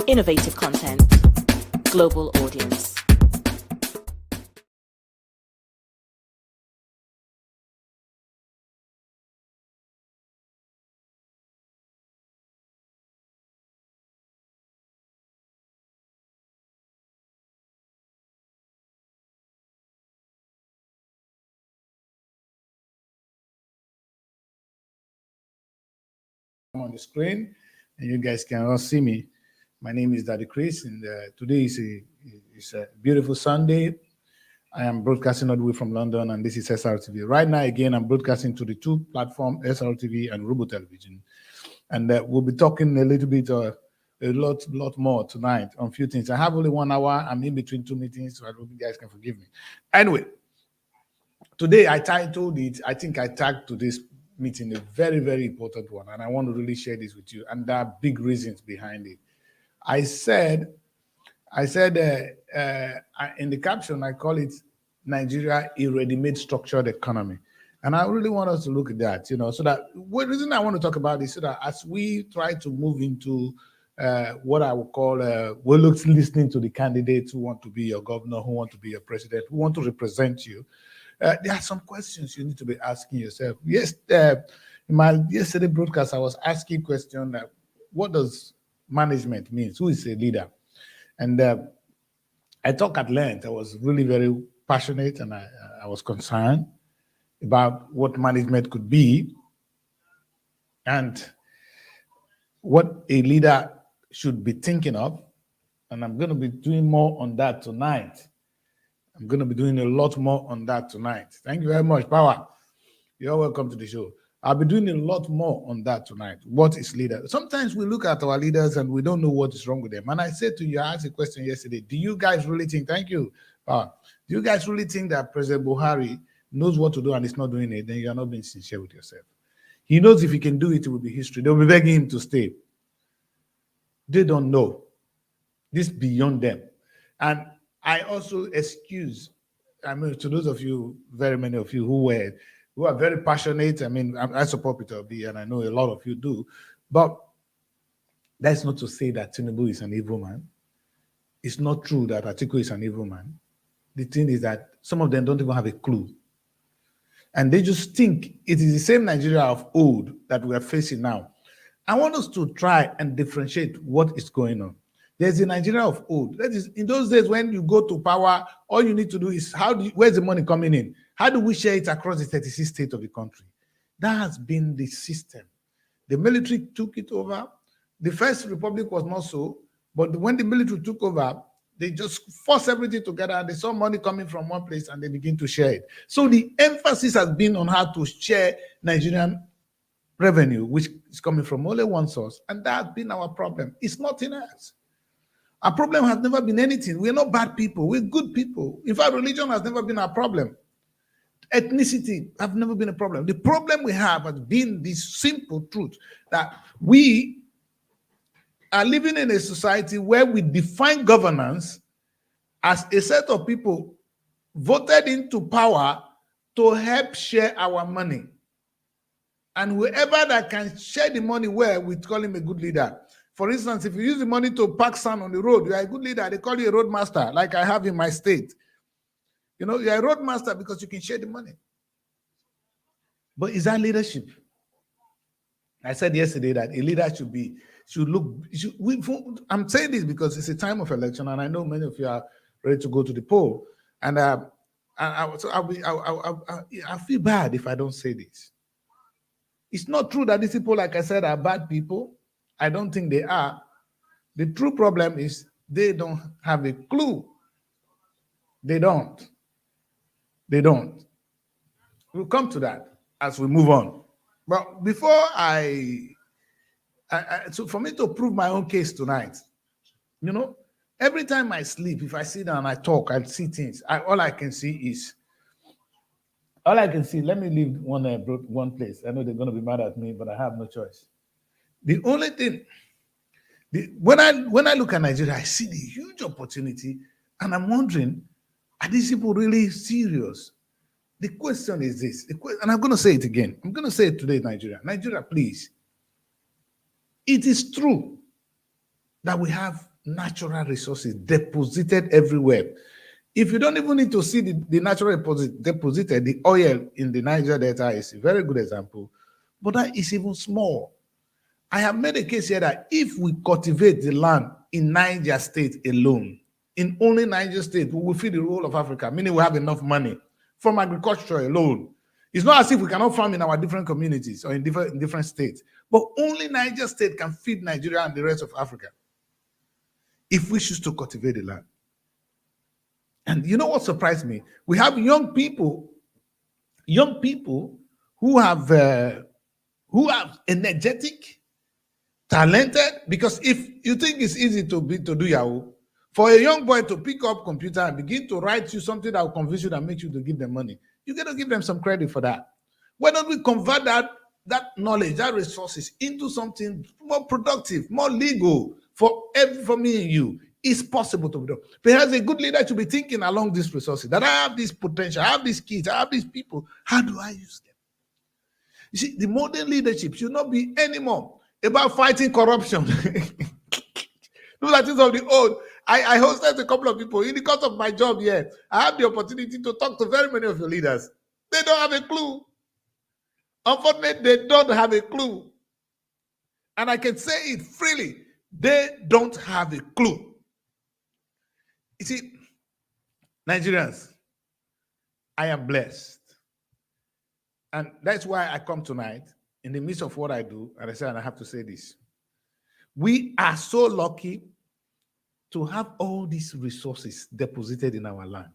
Innovative content. Global audience. On the screen, and you guys can all see me. My name is Daddy Chris, and today is a beautiful Sunday. I am broadcasting all the way from London, and this is SRTV. Right now, again, I'm broadcasting to the two platforms, SRTV and Robo Television, and we'll be talking a little bit, a lot more tonight on a few things. I have only 1 hour. I'm in between two meetings, so I hope you guys can forgive me. Anyway, today I titled it. I think I tagged to this meeting a very, very important one, and I want to really share this with you. And there are big reasons behind it. I said in the caption, I call it Nigeria a ready-made structured economy, and I really want us to look at that. So that the reason I want to talk about is so that as we try to move into what I would call we're listening to the candidates who want to be your governor, who want to be your president, who want to represent you. There are some questions you need to be asking yourself. Yes, in my yesterday broadcast, I was asking question that what does management mean? Who is a leader? And I talk at length. I was really very passionate, and I was concerned about what management could be and what a leader should be thinking of. And I'm going to be doing more on that tonight. I'm going to be doing a lot more on that tonight. Thank you very much, Power. You're welcome to the show. I'll be doing a lot more on that tonight. What is leader? Sometimes we look at our leaders and we don't know what is wrong with them. And I said to you, I asked a question yesterday. Do you guys really think, thank you, Power. Do you guys really think that President Buhari knows what to do and is not doing it? Then you're not being sincere with yourself. He knows if he can do it, it will be history. They'll be begging him to stay. They don't know. This is beyond them. And I also excuse, to those of you, very many of you who are very passionate. I support Peter Obi, and I know a lot of you do, but that's not to say that Tinubu is an evil man. It's not true that Atiku is an evil man. The thing is that some of them don't even have a clue. And they just think it is the same Nigeria of old that we are facing now. I want us to try and differentiate what is going on. There's a Nigeria of old. That is, in those days when you go to power, all you need to do is where's the money coming in? How do we share it across the 36 states of the country? That has been the system. The military took it over. The First Republic was not so, but when the military took over, they just forced everything together and they saw money coming from one place and they begin to share it. So the emphasis has been on how to share Nigerian revenue, which is coming from only one source, and that has been our problem. It's nothing else. Our problem has never been anything. We're not bad people. We're good people. In fact, religion has never been our problem. Ethnicity have never been a problem. The problem we have has been this simple truth that we are living in a society where we define governance as a set of people voted into power to help share our money. And whoever that can share the money well, we call him a good leader. For instance, if you use the money to park sand on the road, you are a good leader. They call you a road master, like I have in my state. You're a road master because you can share the money. But is that leadership? I said yesterday that a leader I'm saying this because it's a time of election, and I know many of you are ready to go to the poll. And I feel bad if I don't say this. It's not true that these people, like I said, are bad people. I don't think they are. The true problem is they don't have a clue. They don't. We'll come to that as we move on. But before so for me to prove my own case tonight, every time I sleep, if I sit down and I talk, I see things. All I can see, let me leave one place. I know they're going to be mad at me, but I have no choice. The only thing, when I look at Nigeria, I see the huge opportunity, and I'm wondering, are these people really serious? The question is this, and I'm going to say it again. I'm going to say it today, Nigeria, please. It is true that we have natural resources deposited everywhere. If you don't even need to see the natural deposited, the oil in the Niger Delta is a very good example, but that is even small. I have made a case here that if we cultivate the land in Niger State alone, in only Niger State, we will feed the whole of Africa, meaning we have enough money from agriculture alone. It's not as if we cannot farm in our different communities or in different states, but only Niger State can feed Nigeria and the rest of Africa if we choose to cultivate the land. And you know what surprised me? We have young people who are energetic, talented, because if you think it's easy to do Yahoo, for a young boy to pick up computer and begin to write you something that will convince you, that makes you to give them money, you got to give them some credit for that. Why don't we convert that knowledge, that resources into something more productive, more legal for me and you? It's possible to be done. Perhaps a good leader should be thinking along these resources, that I have this potential, I have these kids, I have these people. How do I use them? You see, the modern leadership should not be anymore about fighting corruption. Those are things of the old. I hosted a couple of people. In the course of my job here, I have the opportunity to talk to very many of your leaders. They don't have a clue. Unfortunately, they don't have a clue. And I can say it freely. They don't have a clue. You see, Nigerians, I am blessed. And that's why I come tonight in the midst of what I do. And I say, and I have to say this. We are so lucky to have all these resources deposited in our land.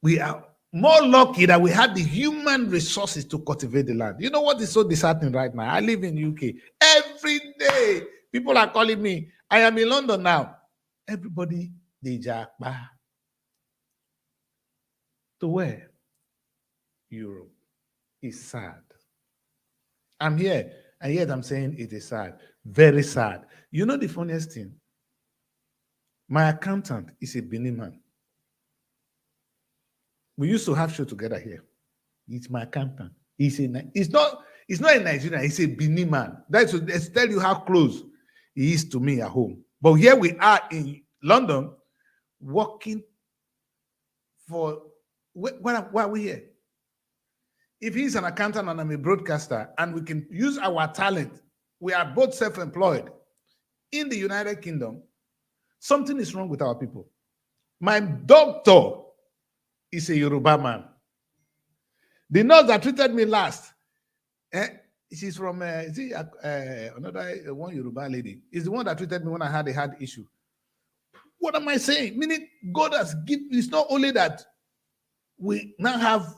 We are more lucky that we have the human resources to cultivate the land. You know what is so disheartening right now? I live in UK. Every day, people are calling me. I am in London now. Everybody, they japa. To where? Europe. It's sad. I'm here, and yet I'm saying it is sad. Very sad. You know the funniest thing? My accountant is a Benin man. We used to have show together here. It's my accountant. It's not a Nigerian, he's a Benin man. That's to tell you how close he is to me at home. But here we are in London, working for, why are we here? If he's an accountant and I'm a broadcaster, and we can use our talent, we are both self-employed in the United Kingdom, something is wrong with our people. My doctor is a Yoruba man. The nurse that treated me last, she's from another one Yoruba lady. Is the one that treated me when I had a heart issue. What am I saying? Meaning God has given. It's not only that we now have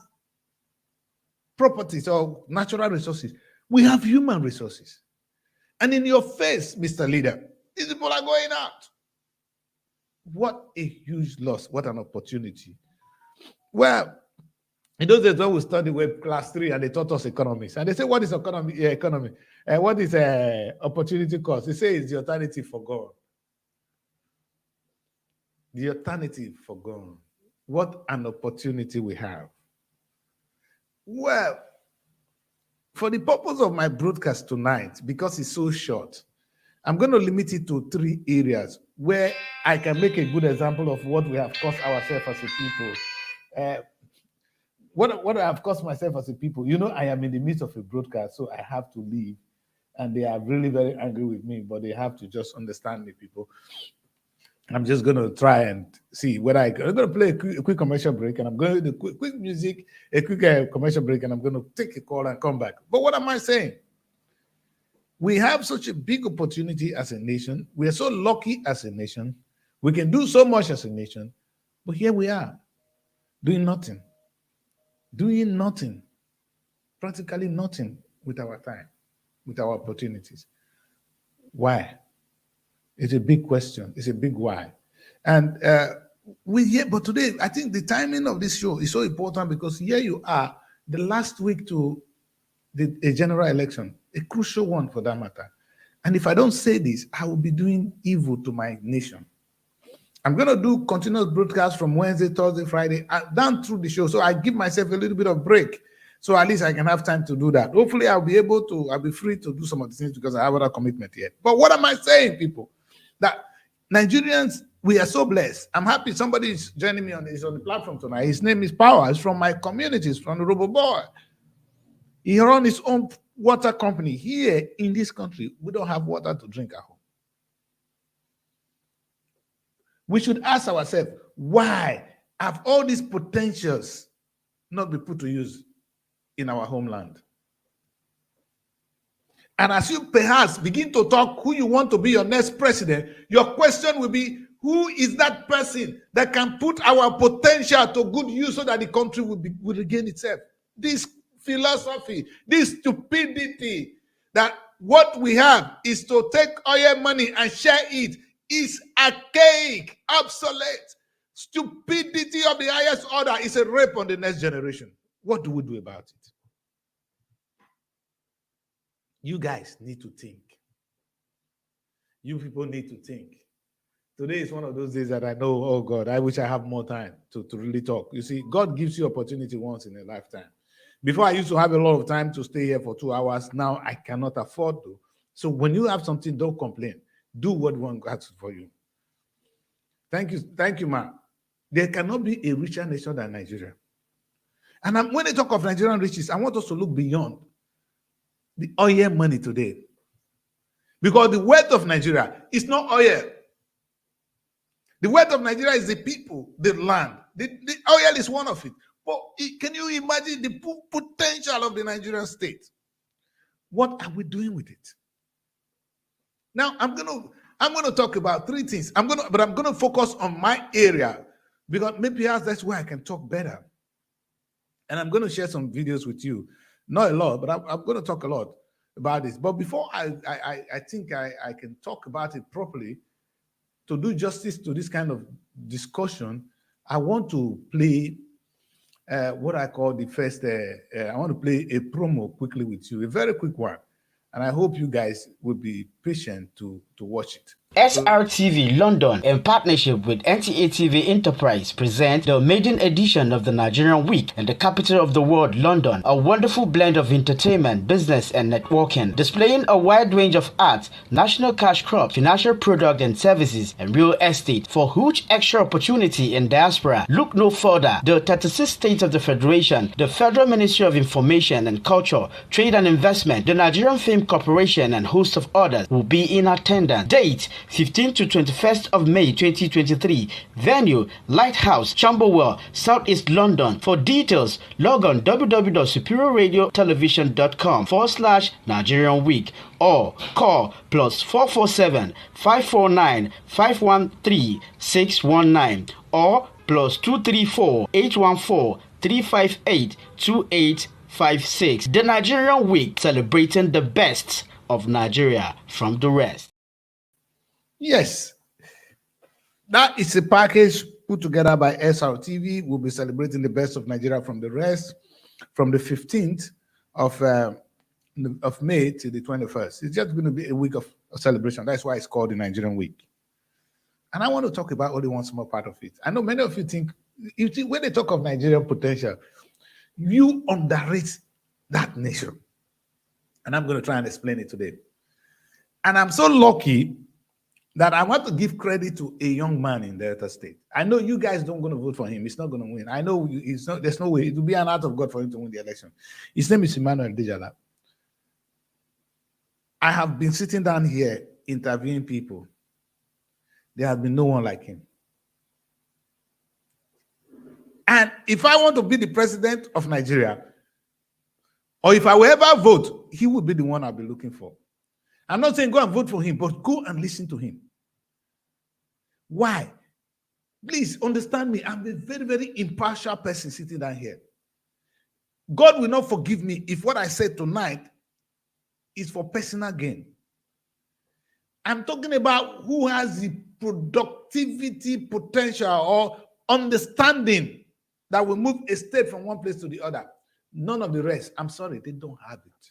properties or natural resources. We have human resources. And in your face, Mr. Leader, these people are going out. What a huge loss. What an opportunity. Well, in those days when we studied with class 3 and they taught us economics, and they say, what is economy? What is opportunity cost? They say it's the alternative for God. The alternative for God. What an opportunity we have. Well, for the purpose of my broadcast tonight, because it's so short, I'm going to limit it to 3 areas where I can make a good example of what we have cost ourselves as a people. What I have cost myself as a people, you know, I am in the midst of a broadcast, so I have to leave. And they are really very angry with me, but they have to just understand me, people. I'm just going to try and see whether I'm going to play a quick commercial break, and I'm going to do quick music, a quick commercial break, and I'm going to take a call and come back. But what am I saying? We have such a big opportunity as a nation. We are so lucky as a nation. We can do so much as a nation. But here we are, doing nothing. Doing nothing. Practically nothing with our time, with our opportunities. Why? It's a big question. It's a big why. And but today, I think the timing of this show is so important because here you are, the last week to a general election, a crucial one for that matter. And if I don't say this, I will be doing evil to my nation. I'm going to do continuous broadcasts from Wednesday, Thursday, Friday, down through the show. So I give myself a little bit of break. So at least I can have time to do that. Hopefully I'll be free to do some of the things because I have other commitment yet. But what am I saying, people? That Nigerians, we are so blessed. I'm happy somebody is joining me on the platform tonight. His name is Power. He's from my communities, from the Roboboy. He runs his own water company. Here in this country, we don't have water to drink at home. We should ask ourselves, why have all these potentials not been put to use in our homeland? And as you perhaps begin to talk who you want to be your next president, your question will be, who is that person that can put our potential to good use so that the country will regain itself? This philosophy, this stupidity that what we have is to take oil money and share it is archaic, obsolete. Stupidity of the highest order is a rape on the next generation. What do we do about it? You guys need to think. You people need to think. Today is one of those days that I know, oh God, I wish I have more time to really talk. You see, God gives you opportunity once in a lifetime. Before, I used to have a lot of time to stay here for 2 hours. Now I cannot afford to. So when you have something, don't complain. Do what one asks for you. Thank you, ma. There cannot be a richer nation than Nigeria. And when they talk of Nigerian riches, I want us to look beyond the oil money today. Because the wealth of Nigeria is not oil. The wealth of Nigeria is the people, the land. The oil is one of it. But can you imagine the potential of the Nigerian state? What are we doing with it? Now, I'm gonna talk about three things. I'm gonna focus on my area because maybe that's where I can talk better. And I'm gonna share some videos with you. Not a lot, but I'm gonna talk a lot about this. But before I think I can talk about it properly, to do justice to this kind of discussion, I want to play what I call the first, I want to play a promo quickly with you, a very quick one. And I hope you guys will be patient to watch it. SRTV London, in partnership with NTA TV Enterprise, present the maiden edition of the Nigerian Week in the capital of the world, London. A wonderful blend of entertainment, business, and networking, displaying a wide range of arts, national cash crops, financial product and services, and real estate. For huge extra opportunity in diaspora, look no further. The 36 states of the Federation, the Federal Ministry of Information and Culture, Trade and Investment, the Nigerian Film Corporation, and host of others will be in attendance. Date: 15th to 21st of May 2023. Venue: Lighthouse, Camberwell, Southeast London. For details, log on www.superiorradiotelevision.com/Nigerian Week or call +447 549 513 619 or +234 814 358 2856. The Nigerian Week, celebrating the best of Nigeria from the rest. Yes, that is a package put together by SRTV. We'll be celebrating the best of Nigeria from the rest from the 15th of May to the 21st. It's just going to be a week of celebration. That's why it's called the Nigerian Week. And I want to talk about only one small part of it. I know many of you think when they talk of Nigerian potential, you underrate that nation. And I'm going to try and explain it today. And I'm so lucky that I want to give credit to a young man in Delta State. I know you guys don't going to vote for him. He's not going to win. I know there's no way. It will be an act of God for him to win the election. His name is Emmanuel Dejala. I have been sitting down here interviewing people. There has been no one like him. And if I want to be the president of Nigeria, or if I will ever vote, he would be the one I'll be looking for. I'm not saying go and vote for him, but go and listen to him. Why? Please understand me. I'm a very, very impartial person sitting down here. God will not forgive me if what I said tonight is for personal gain. I'm talking about who has the productivity potential or understanding that will move a state from one place to the other. None of the rest. I'm sorry, they don't have it.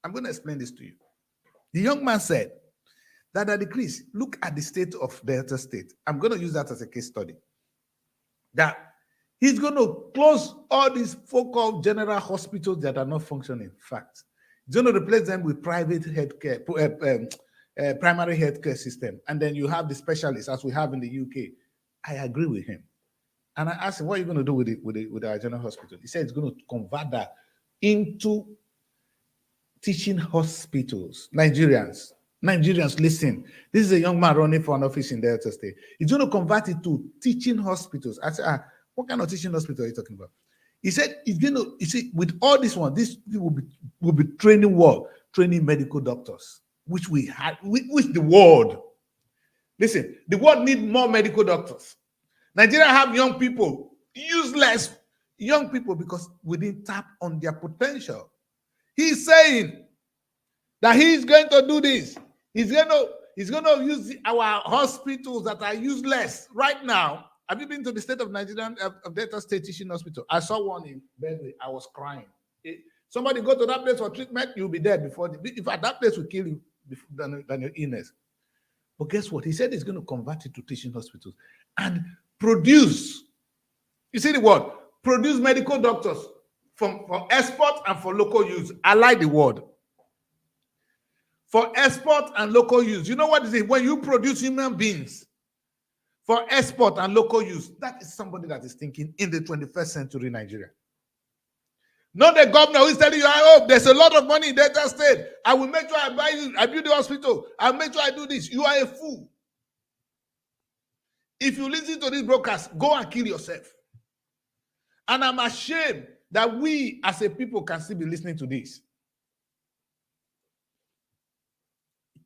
I'm going to explain this to you. The young man said that at the Chris, look at the state of Delta State. I'm going to use that as a case study. That he's going to close all these focal general hospitals that are not functioning. Fact. He's going to replace them with private healthcare, primary healthcare system, and then you have the specialists as we have in the UK. I agree with him. And I asked him, what are you going to do with our general hospital? He said he's going to convert that into teaching hospitals. Nigerians, listen. This is a young man running for an office in Delta State. He's going to convert it to teaching hospitals. I said, what kind of teaching hospital are you talking about? He said he's going to, you see, with all this one, this will be training what? Training medical doctors, which we had, which the world. Listen, the world needs more medical doctors. Nigeria have young people, useless young people, because we didn't tap on their potential. He's saying that he's going to do this. He's going to use our hospitals that are useless right now. Have you been to the state of Nigeria, of Delta State Teaching Hospital? I saw one in Bentley. I was crying. Somebody go to that place for treatment, you'll be dead before. In fact, that place will kill you than your illness. But guess what? He said he's going to convert it to teaching hospitals and produce. You see the word? Produce medical doctors for export and for local use. I like the word. For export and local use. You know what is it? When you produce human beings for export and local use, that is somebody that is thinking in the 21st century Nigeria. Not the governor who is telling you, I hope there's a lot of money in Delta State. I will make sure I buy you, I build the hospital. I'll make sure I do this. You are a fool. If you listen to this broadcast, go and kill yourself. And I'm ashamed that we as a people can still be listening to this.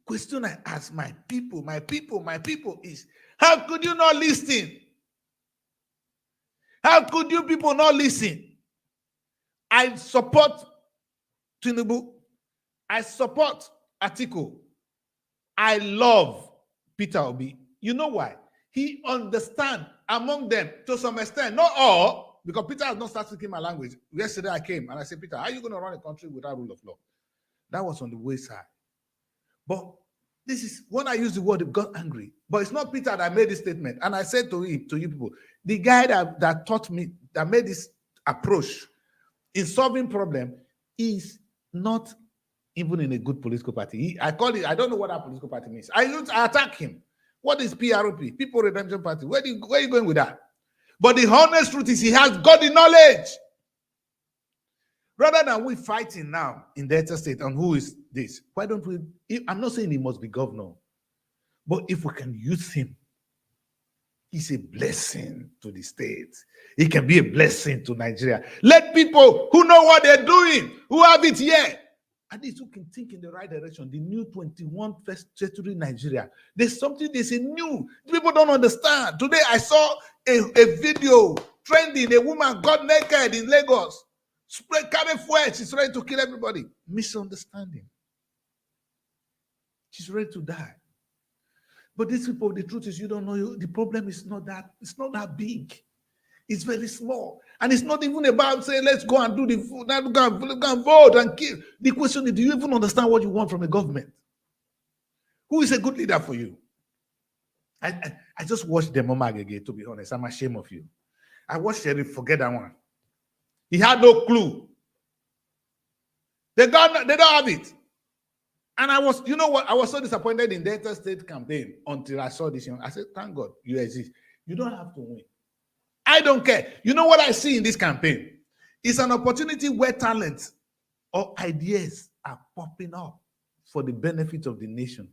Question I ask my people is, how could you not listen? How could you people not listen? I support Tinubu. I support Atiku. I love Peter Obi. You know why? He understands among them to some extent, not all, because Peter has not started speaking my language. Yesterday I came and I said, Peter, how are you going to run a country without rule of law? That was on the wayside. But this is when I use the word, it got angry. But it's not Peter that made this statement. And I said to you people, the guy that taught me, that made this approach in solving problem is not even in a good political party. I call it, I don't know what that political party means. I attack him. What is PROP? People Redemption Party. Where are you going with that? But the honest truth is he has got the knowledge. Rather than we fighting now in Delta State on who is this, why don't we, I'm not saying he must be governor, but if we can use him, he's a blessing to the state. He can be a blessing to Nigeria. Let people who know what they're doing, who have it here, at least who can think in the right direction, the new 21st century Nigeria. There's something, there's a new, people don't understand. Today I saw a video trending, a woman got naked in Lagos, carrying fuel, she's ready to kill everybody. Misunderstanding. She's ready to die. But these people, the truth is, you don't know, the problem is not that big. It's very small. And it's not even about saying, let's go and do the food, go and vote and kill. The question is, do you even understand what you want from a government? Who is a good leader for you? I just watched Demo Magege, to be honest. I'm ashamed of you. I watched Sheriff, forget that one. He had no clue. They don't have it. And I was, you know what? I was so disappointed in Delta State campaign until I saw this. I said, thank God you exist. You don't have to win. I don't care. You know what I see in this campaign? It's an opportunity where talents or ideas are popping up for the benefit of the nation.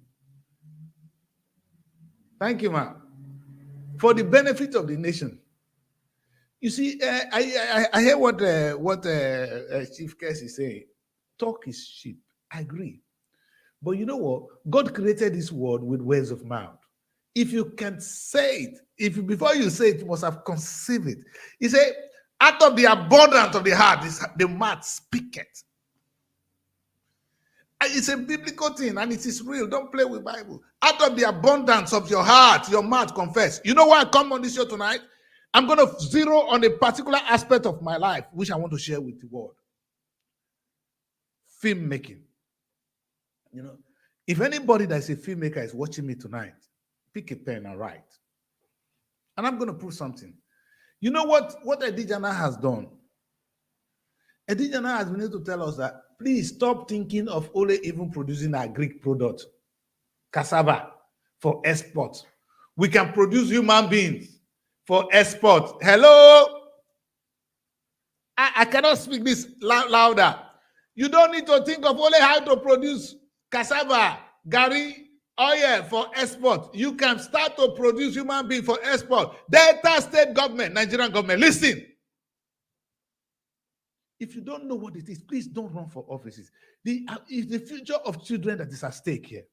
Thank you, ma'am. For the benefit of the nation. You see, I hear what Chief Kess is saying. Talk is cheap. I agree. But you know what? God created this world with words of mouth. If you can say it, before you say it, you must have conceived it. He said, out of the abundance of the heart, the mouth speaketh. It's a biblical thing and it is real. Don't play with Bible. Out of the abundance of your heart, your mouth confess. You know why I come on this show tonight? I'm going to zero on a particular aspect of my life, which I want to share with the world. Filmmaking. You know, if anybody that is a filmmaker is watching me tonight, pick a pen and write. And I'm going to prove something. You know what Edijana has done? Edijana has been able to tell us that, please stop thinking of only even producing a Greek product. cassava for export. We can produce human beings for export. Hello? I cannot speak this louder. You don't need to think of only how to produce cassava, gari, oil for export. You can start to produce human beings for export. Delta State government, Nigerian government, listen. If you don't know what it is, please don't run for offices. It's the future of children that is at stake here.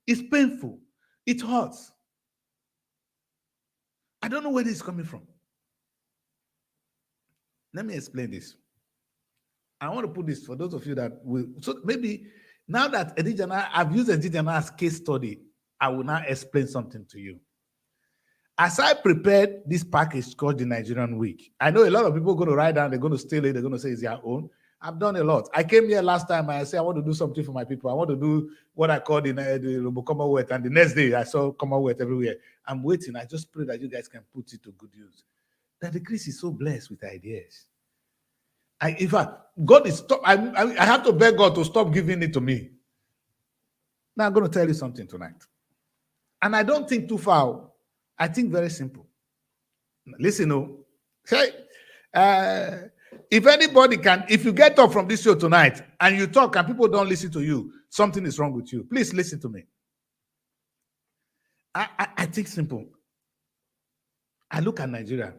It's painful. It hurts. I don't know where this is coming from. Let me explain this. I want to put this for those of you that will. So maybe now that Edijana, I've used Edijana as case study, I will now explain something to you. As I prepared this package called the Nigerian Week, I know a lot of people are going to write down, they're going to steal it, they're going to say it's their own. I've done a lot. I came here last time and I said, I want to do something for my people. I want to do what I call the Commonwealth. And the next day, I saw Commonwealth everywhere. I'm waiting. I just pray that you guys can put it to good use. That the Chris is so blessed with ideas. In fact, God is stop. I have to beg God to stop giving it to me. Now I'm going to tell you something tonight. And I don't think too far. I think very simple. Listen, say, if anybody can, if you get up from this show tonight and you talk and people don't listen to you, something is wrong with you. Please listen to me. I think simple. I look at Nigeria.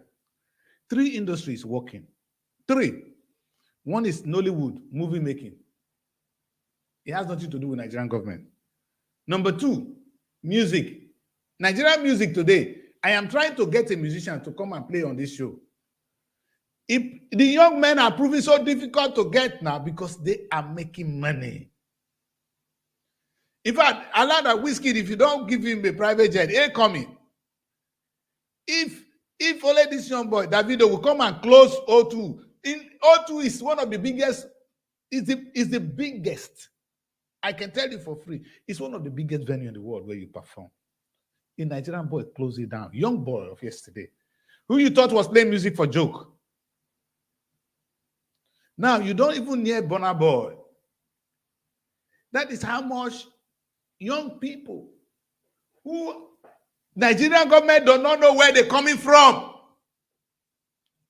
3 industries working. 3. One is Nollywood, movie making. It has nothing to do with Nigerian government. Number 2, music. Nigerian music today, I am trying to get a musician to come and play on this show. If the young men are proving so difficult to get now because they are making money. In fact, allow that whiskey, if you don't give him a private jet, he ain't coming. If only this young boy, Davido, will come and close O2. O2 is one of the biggest, is the biggest. I can tell you for free. It's one of the biggest venues in the world where you perform. A Nigerian boy closed it down. Young boy of yesterday. Who you thought was playing music for joke. Now, you don't even hear Burna Boy. That is how much young people who Nigerian government do not know where they're coming from.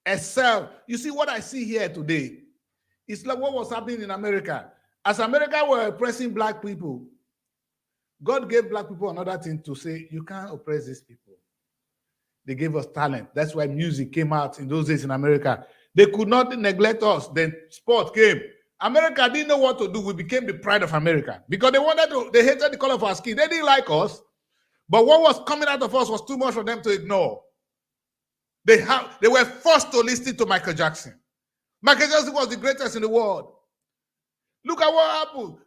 Except, you see what I see here today. It's like what was happening in America. As America were oppressing black people, God gave black people another thing to say, you can't oppress these people. They gave us talent. That's why music came out in those days in America. They could not neglect us. Then sport came. America didn't know what to do. We became the pride of America because they hated the color of our skin. They didn't like us. But what was coming out of us was too much for them to ignore. They were forced to listen to Michael Jackson. Michael Jackson was the greatest in the world. Look at what happened.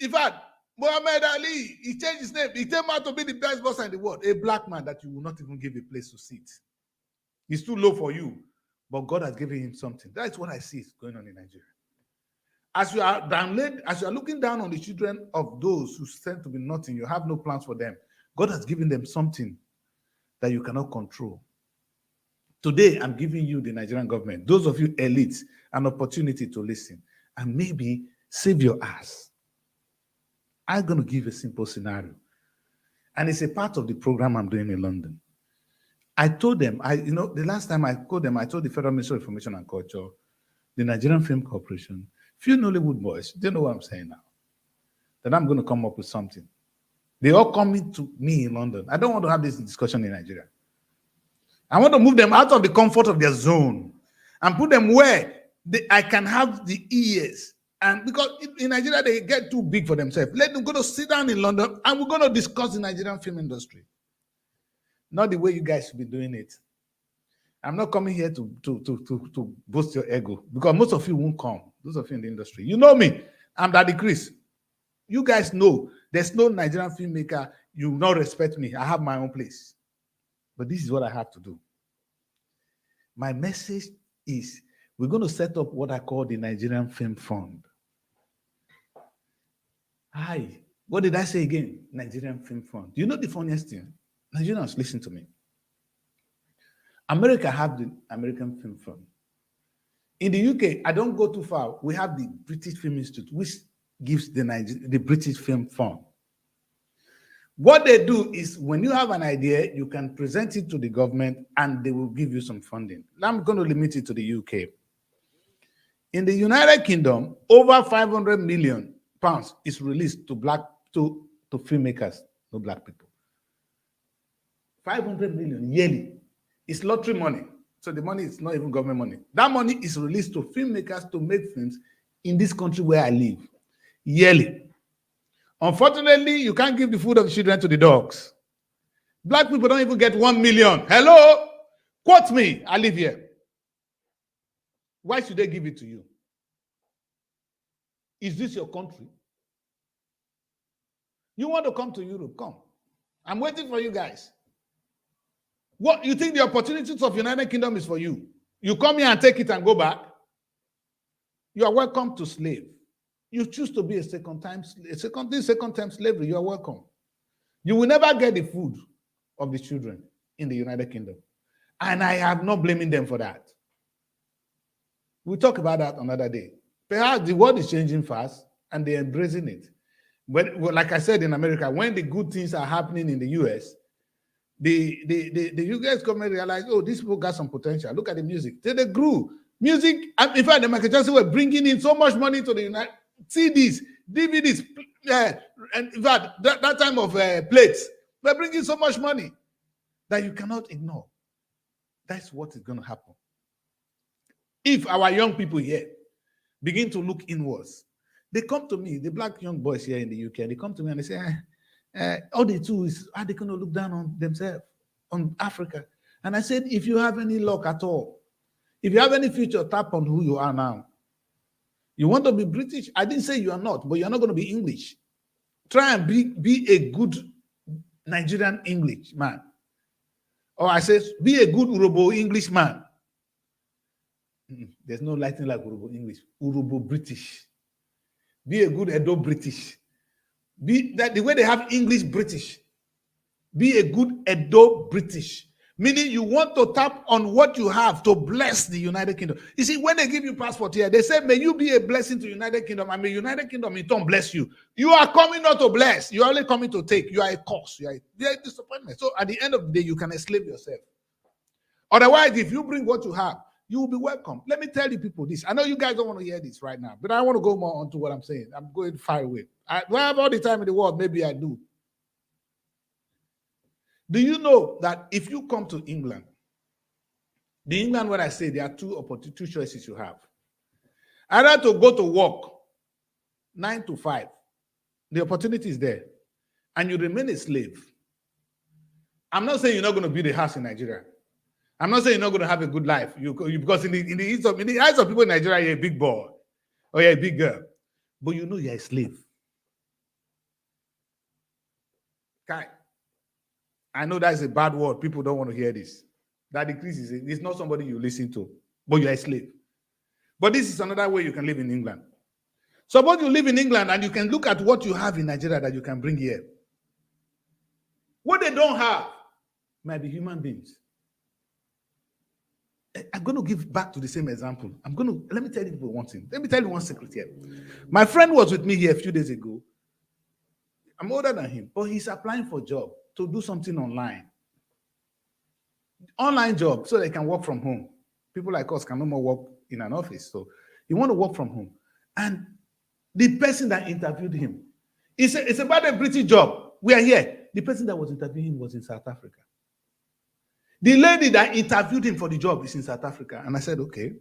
In fact, Muhammad Ali, he changed his name. He came out to be the best boxer in the world. A black man that you will not even give a place to sit. He's too low for you. But God has given him something. That's what I see is going on in Nigeria. As you are looking down on the children of those who tend to be nothing, you have no plans for them. God has given them something that you cannot control. Today, I'm giving you, the Nigerian government, those of you elites, an opportunity to listen and maybe save your ass. I'm going to give a simple scenario. And it's a part of the program I'm doing in London. I told them, the last time I called them, I told the Federal Ministry of Information and Culture, the Nigerian Film Corporation, few Nollywood boys, they know what I'm saying now, that I'm going to come up with something. They all coming to me in London. I don't want to have this discussion in Nigeria. I want to move them out of the comfort of their zone and put them where I can have the ears. And because in Nigeria, they get too big for themselves. Let them go to sit down in London and we're going to discuss the Nigerian film industry. Not the way you guys should be doing it. I'm not coming here to boost your ego because most of you won't come. Those of you in the industry. You know me. I'm Daddy Chris. You guys know there's no Nigerian filmmaker. You will not respect me. I have my own place. But this is what I have to do. My message is we're going to set up what I call the Nigerian Film Fund. Hi. What did I say again? Nigerian Film Fund. You know the funniest thing? Nigerians, listen to me. America have the American Film Fund. In the UK, I don't go too far. We have the British Film Institute, which gives the British Film Fund. What they do is when you have an idea, you can present it to the government and they will give you some funding. I'm going to limit it to the UK. In the United Kingdom, over 500 million pounds is released to filmmakers, no black people. 500 million yearly. It's lottery money. So the money is not even government money. That money is released to filmmakers to make films in this country where I live yearly. Unfortunately, you can't give the food of the children to the dogs. Black people don't even get 1 million. Hello? Quote me. I live here. Why should they give it to you? Is this your country? You want to come to Europe? Come. I'm waiting for you guys. What you think the opportunities of United Kingdom is for you? You come here and take it and go back? You are welcome to slave. You choose to be a second time slavery, you are welcome. You will never get the food of the children in the United Kingdom. And I am not blaming them for that. We'll talk about that another day. Perhaps the world is changing fast and they're embracing it. But like I said in America, when the good things are happening in the US, the US government realized, oh, these people got some potential. Look at the music. They grew. Music, in fact, the Michael Jackson were bringing in so much money to the United CDs, DVDs, and in fact, that time of plates, they're bringing so much money that you cannot ignore. That's what is going to happen. If our young people here begin to look inwards, they come to me, the black young boys here in the UK, they come to me and they say, all they do is, are they going to look down on themselves, on Africa? And I said, if you have any luck at all, if you have any future, tap on who you are now. You want to be British? I didn't say you are not, but you're not going to be English. Try and be a good Nigerian English man. Or I say, be a good Urobo English man. There's no lighting like Urobo English. Urobo British. Be a good Edo British. Be that the way they have English British. Be a good Edo British. Meaning you want to tap on what you have to bless the United Kingdom. You see, when they give you passport here, they say, may you be a blessing to the United Kingdom, and may United Kingdom in turn bless you. You are coming not to bless. You are only coming to take. You are a curse. You are a disappointment. So at the end of the day, you can enslave yourself. Otherwise, if you bring what you have, you will be welcome. Let me tell you people this. I know you guys don't want to hear this right now, but I want to go more on to what I'm saying. I'm going far away. Do I have all the time in the world? Maybe I do. Do you know that if you come to England, the England where I say there are two choices you have. Either to go to work 9 to 5, the opportunity is there, and you remain a slave. I'm not saying you're not going to build a house in Nigeria. I'm not saying you're not going to have a good life. Because in the eyes of people in Nigeria, you're a big boy or you're a big girl, but you know you're a slave. Okay. I know that's a bad word. People don't want to hear this. That decrease is not somebody you listen to, but you're a slave. But this is another way you can live in England. Suppose you live in England and you can look at what you have in Nigeria that you can bring here. What they don't have might be human beings. I'm going to give back to the same example. Let me tell you one thing. Let me tell you one secret here. My friend was with me here a few days ago. I'm older than him, but he's applying for a job to do something online. Online job, so they can work from home. People like us can no more work in an office. So you want to work from home. And the person that interviewed him, it's about a British job. We are here. The person that was interviewing him was in South Africa. The lady that interviewed him for the job is in South Africa. And I said, okay.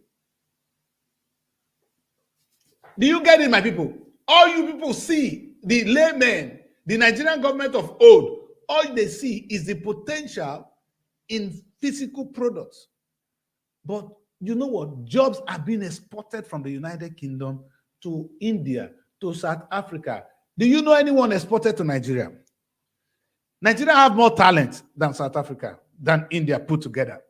Do you get it, my people? All you people see, the laymen, the Nigerian government of old, all they see is the potential in physical products. But you know what? Jobs are being exported from the United Kingdom to India, to South Africa. Do you know anyone exported to Nigeria? Nigeria have more talent than South Africa, than India put together.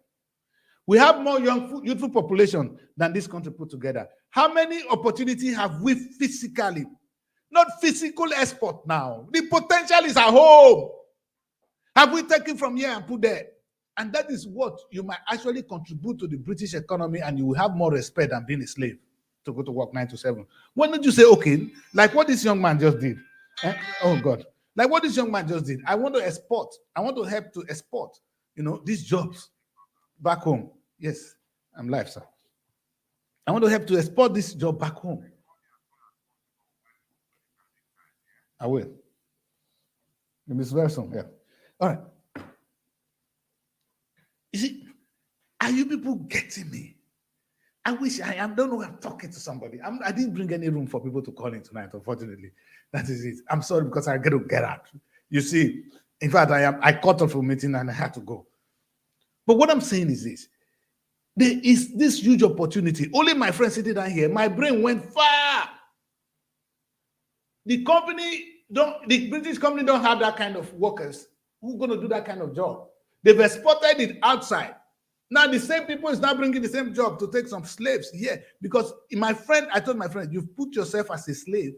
We have more youthful population than this country put together. How many opportunities have we physically? Not physical export now. The potential is at home. Have we taken from here and put there? And that is what you might actually contribute to the British economy, and you will have more respect than being a slave to go to work 9 to 7. Why don't you say, okay, like what this young man just did? Oh God. Like what this young man just did. I want to export. I want to help to export, these jobs back home. Yes, I'm live, sir. I want to help to export this job back home. I will. Ms. Verson, yeah. All right. You see, are you people getting me? I wish I don't know. I'm talking to somebody. I didn't bring any room for people to call in tonight, unfortunately. That is it. I'm sorry because I got to get out. You see, in fact, I cut off a meeting and I had to go. But what I'm saying is this. There is this huge opportunity. Only my friend sitting down here, my brain went far. The British company don't have that kind of workers who are going to do that kind of job. They've exported it outside. Now the same people is now bringing the same job to take some slaves here. Because I told my friend, you've put yourself as a slave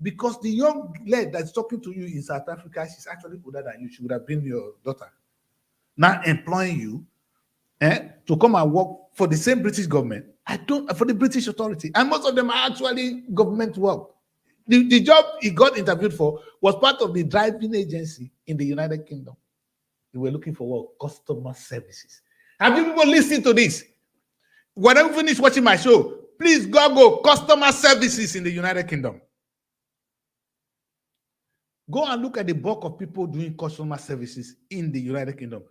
because the young lady that's talking to you in South Africa, she's actually older than you. She would have been your daughter. Now employing you to come and work for the same British government, for the British authority. And most of them are actually government work. The job he got interviewed for was part of the driving agency in the United Kingdom. They were looking for work, customer services. Have you people listened to this? When I finish watching my show, please go customer services in the United Kingdom. Go and look at the bulk of people doing customer services in the United Kingdom.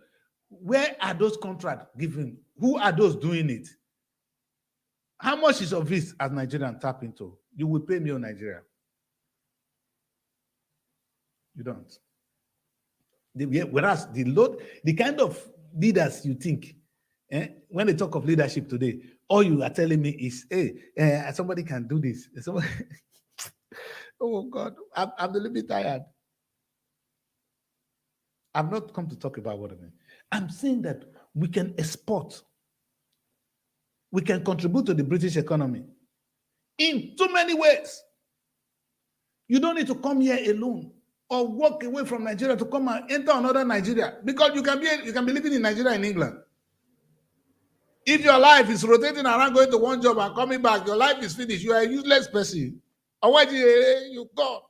Where are those contracts given? Who are those doing it? How much is of this as Nigerian tap into? You will pay me on Nigeria. You don't. Whereas the kind of leaders you think, when they talk of leadership today, all you are telling me is, hey, somebody can do this. Oh God, I'm a little bit tired. I've not come to talk about what I mean. I'm saying that we can export. We can contribute to the British economy in too many ways. You don't need to come here alone or walk away from Nigeria to come and enter another Nigeria, because you can be living in Nigeria and England. If your life is rotating around going to one job and coming back, your life is finished. You are a useless person. Or why do you go?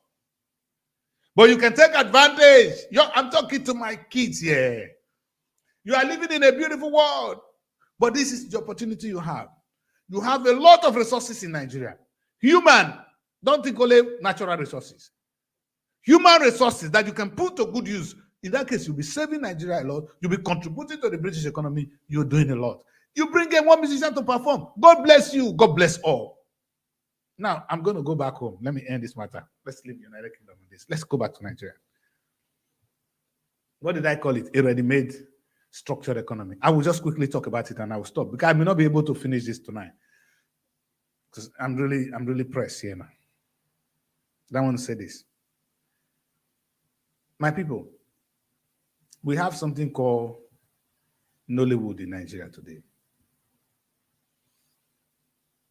But you can take advantage. I'm talking to my kids here. You are living in a beautiful world, but this is the opportunity you have. You have a lot of resources in Nigeria. Human, don't think only natural resources. Human resources that you can put to good use. In that case, you'll be saving Nigeria a lot. You'll be contributing to the British economy. You're doing a lot. You bring in one musician to perform. God bless you. God bless all. Now, I'm going to go back home. Let me end this matter. Let's leave the United Kingdom on this. Let's go back to Nigeria. What did I call it? A ready-made structured economy. I will just quickly talk about it and I will stop because I may not be able to finish this tonight. Because I'm really pressed here now. I want to say this. My people, we have something called Nollywood in Nigeria today.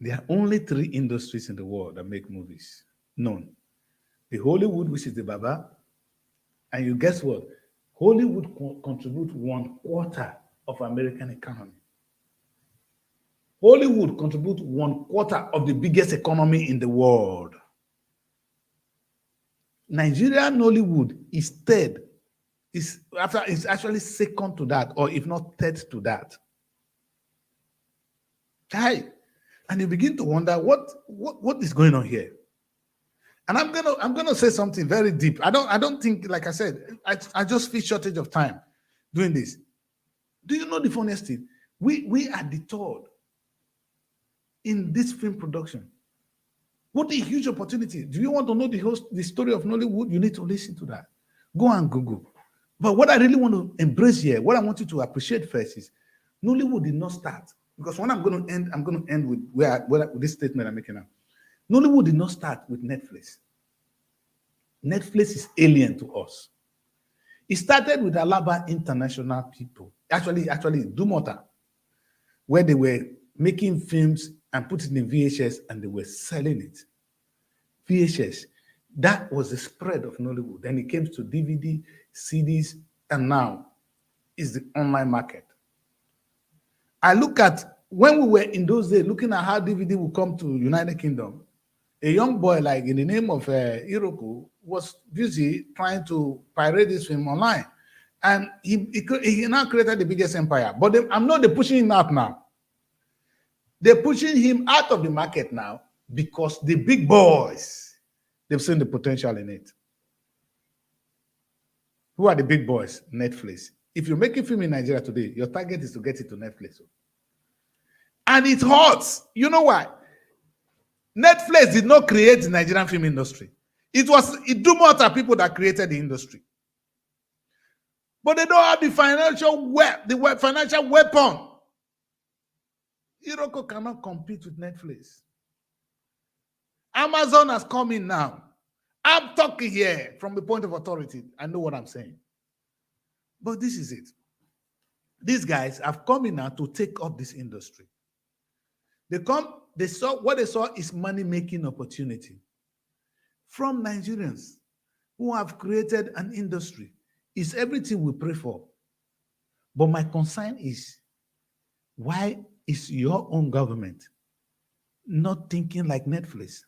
There are only 3 industries in the world that make movies known. The Hollywood, which is the Baba, and you guess what? Hollywood contributes 1/4 of American economy. Hollywood contributes 1/4 of the biggest economy in the world. Nigerian Nollywood is third. It's actually second to that, or if not third to that. Hi. And you begin to wonder what is going on here. And I'm gonna say something very deep. I don't think, like I said, I just feel shortage of time doing this. Do you know the funniest thing? We are deterred in this film production. What a huge opportunity. Do you want to know the story of Nollywood? You need to listen to that. Go and Google. But what I really want to embrace here, what I want you to appreciate first is Nollywood did not start. Because when I'm going to end with this statement I'm making now. Nollywood did not start with Netflix. Netflix is alien to us. It started with Alaba International people. Actually, Dumota, where they were making films and putting in VHS and they were selling it. VHS. That was the spread of Nollywood. Then it came to DVD, CDs, and now is the online market. I look at when we were in those days looking at how DVD would come to United Kingdom, a young boy like in the name of Iroko was busy trying to pirate this film online. And he now created the biggest empire. But I'm not pushing him out now. They're pushing him out of the market now because the big boys, they've seen the potential in it. Who are the big boys? Netflix. If you're making film in Nigeria today, your target is to get it to Netflix. And it hurts. You know why? Netflix did not create the Nigerian film industry. It was Idumota people that created the industry. But they don't have the financial weapon. Iroko cannot compete with Netflix. Amazon has come in now. I'm talking here from the point of authority. I know what I'm saying. But this is it. These guys have come in now to take up this industry. They saw what they saw is money-making opportunity from Nigerians who have created an industry. It's everything we pray for. But my concern is, why is your own government not thinking like Netflix?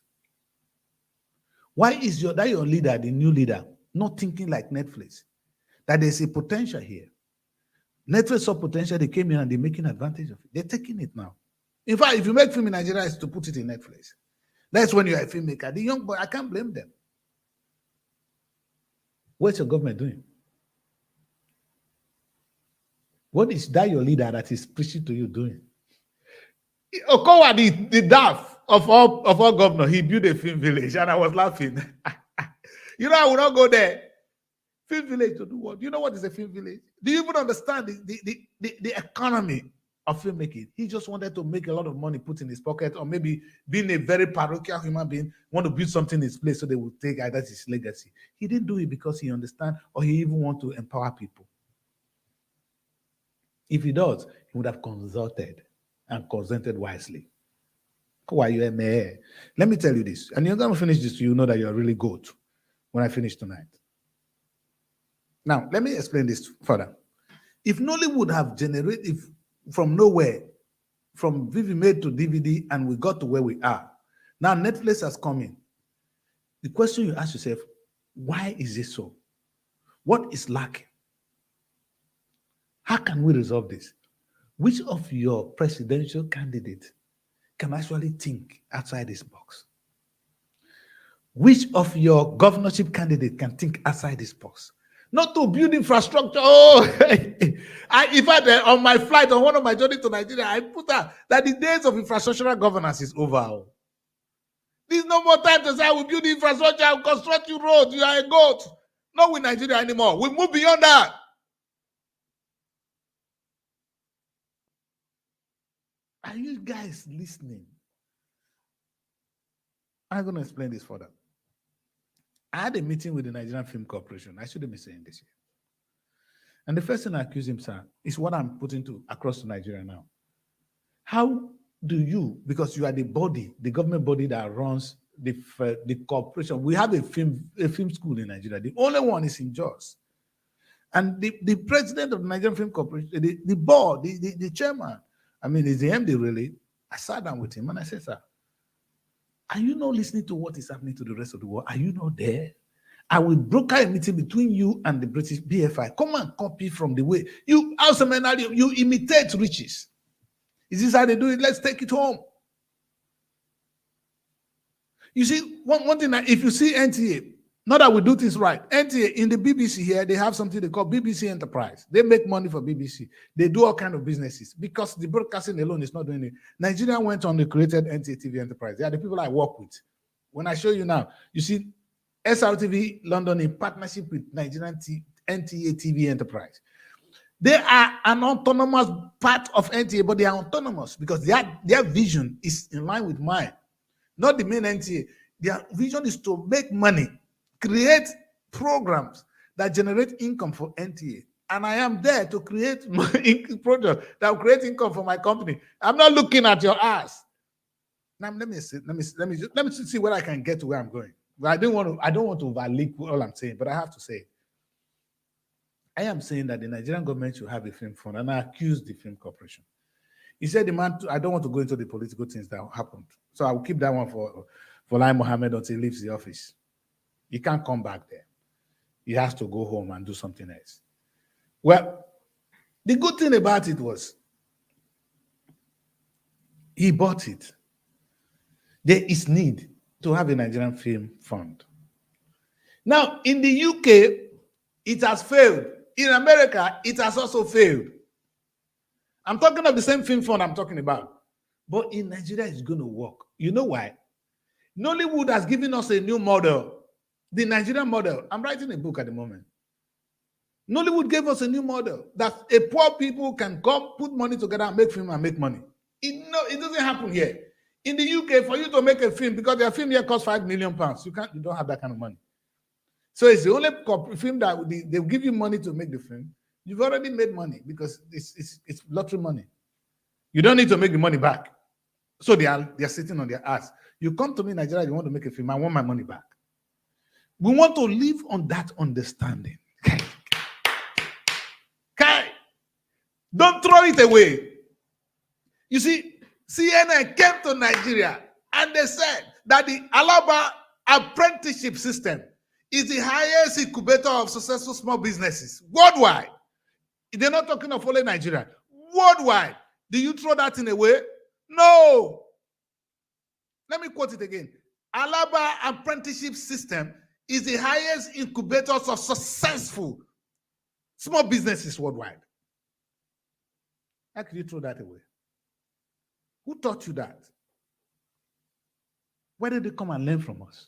Why is your leader, the new leader, not thinking like Netflix? That there's a potential here. Netflix saw potential, they came in and they're making advantage of it. They're taking it now. In fact, if you make film in Nigeria, it's to put it in Netflix. That's when you're a filmmaker. The young boy, I can't blame them. What's your government doing? What is that your leader that is preaching to you doing? Okowa, the daft of all governors, he built a film village, and I was laughing. You know, I would not go there. Film village to do what? You know what is a film village? Do you even understand the economy of filmmaking? He just wanted to make a lot of money, put in his pocket, or maybe being a very parochial human being, want to build something in his place so they will take it. That's his legacy. He didn't do it because he understands, or he even want to empower people. If he does, he would have consulted and consented wisely. Who are you, MA? Let me tell you this, and you're going to finish this so you know that you're really good when I finish tonight. Now, let me explain this further. If Nollywood have generated from nowhere, from Vivimade to DVD, and we got to where we are, now Netflix has come in. The question you ask yourself, why is it so? What is lacking? How can we resolve this? Which of your presidential candidates can actually think outside this box? Which of your governorship candidates can think outside this box? Not to build infrastructure. Oh, in fact, on my flight, on one of my journeys to Nigeria, I put out that the days of infrastructural governance is over. There's no more time to say, I will build infrastructure, I will construct you roads, you are a goat. Not with Nigeria anymore. We move beyond that. Are you guys listening? I'm going to explain this further. I had a meeting with the Nigerian Film Corporation. I shouldn't be saying this here. And the first thing I accuse him, sir, is what I'm putting across to Nigeria now. How do you, because you are the body, the government body that runs the corporation. We have a film school in Nigeria. The only one is in Jos. And the president of the Nigerian Film Corporation, the board, the chairman, I mean, is the MD really? I sat down with him and I said, sir, are you not listening to what is happening to the rest of the world? Are you not there? I will broker a meeting between you and the British BFI. Come and copy from the way. You imitate riches. Is this how they do it? Let's take it home. You see, one thing, if you see NTA, not that we do things right. NTA, in the BBC here, they have something they call BBC Enterprise. They make money for BBC. They do all kinds of businesses because the broadcasting alone is not doing it. Nigeria went on, they created NTA TV Enterprise. They are the people I work with. When I show you now, you see SRTV London in partnership with Nigerian NTA TV Enterprise. They are an autonomous part of NTA, but they are autonomous because their vision is in line with mine. Not the main NTA. Their vision is to make money, create programs that generate income for NTA. And I am there to create products that will create income for my company. I'm not looking at your ass. Now let me see where I can get to where I'm going. I don't want to overlook all I'm saying, but I have to say, I am saying that the Nigerian government should have a film fund, and I accuse the film corporation. He said, I don't want to go into the political things that happened. So I will keep that one for Lai Mohammed until he leaves the office. He can't come back there. He has to go home and do something else. Well, the good thing about it was he bought it. There is need to have a Nigerian film fund. Now, in the UK, it has failed. In America, it has also failed. I'm talking of the same film fund I'm talking about. But in Nigeria, it's going to work. You know why? Nollywood has given us a new model, the Nigerian model. I'm writing a book at the moment. Nollywood gave us a new model that a poor people can come, put money together and make film and make money. It doesn't happen here. In the UK, for you to make a film, because their film here costs £5 million, you don't have that kind of money. So it's the only film that they'll give you money to make the film. You've already made money because it's lottery money. You don't need to make the money back. So they're sitting on their ass. You come to me in Nigeria, you want to make a film, I want my money back. We want to live on that understanding. Okay. Don't throw it away. You see, CNN came to Nigeria and they said that the Alaba apprenticeship system is the highest incubator of successful small businesses worldwide. They're not talking of only Nigeria. Worldwide. Do you throw that in away? No. Let me quote it again. Alaba apprenticeship system is the highest incubators of successful small businesses worldwide. How can you throw that away? Who taught you that? Where did they come and learn from us?